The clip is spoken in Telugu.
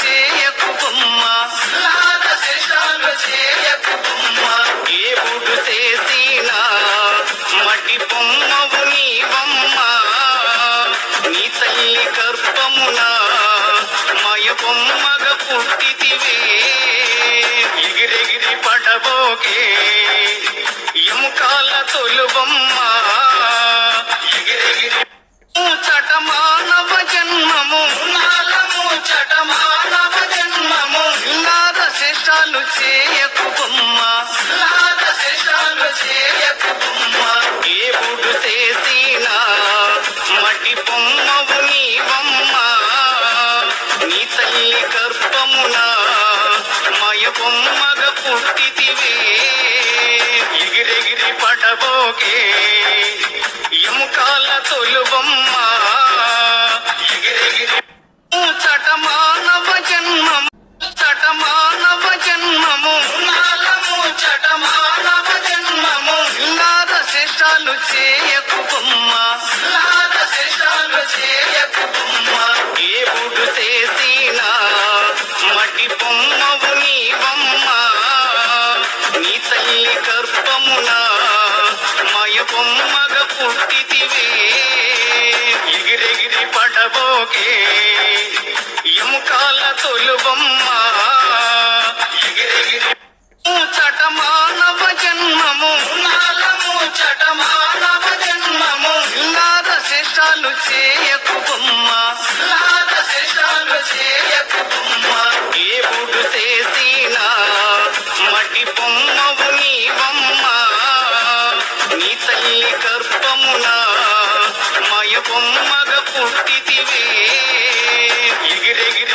చేయకు బొమ్మ, నారశేషాలు చేయకు బొమ్మ. దేవుడు చేసిన మటి బొమ్మవు నీవమ్మ, నీ తల్లి గర్భమున మయ బొమ్మగా పుట్టితివే. ఎగిరెగిరి పడబోకే ఎముకాల తొలుబొమ్మ, ఎగిరెగిరి చట మానవ జన్మము, నాలము చట మానవ జన్మము. నారశేషాలు చేయకు బొమ్మ, నారశేషాలు చేయకు బొమ్మ. దేవుడు చేసిన మటి బొమ్మవు నీవమ్మ, నీ తల్లి గర్భమున మయ బొమ్మగా పుట్టితివే. ఎగిరెగిరి పడబోకే ఎముకాల తొలుబొమ్మ, ఎగిరెగిరి చట మానవ జన్మము, చట మానవ జన్మము. నాలము చట మానవ జన్మము. నారశేషాలు చేయకు బొమ్మ, నారశేషాలు చేయకు బొమ్మ. దేవుడు చేసిన మటి బొమ్మవు నీవమ్మ, నీ తల్లి గర్భమున మయ బొమ్మగా పుట్టితివే. ఎగిరెగిరి పడబోకే ఎముకాల తొలుబొమ్మ, ఎగిరెగిరి చట మానవ జన్మము, నాలము చట మానవ జన్మము. నారశేషాలు చేయకు బొమ్మ, నారశేషాలు చేయకు బొమ్మ. దేవుడు చేసిన మటి బొమ్మవు నీవమ్మ, నీ తల్లి గర్భమున మయ బొమ్మగా పుట్టితివే. ఎగిరెగిరి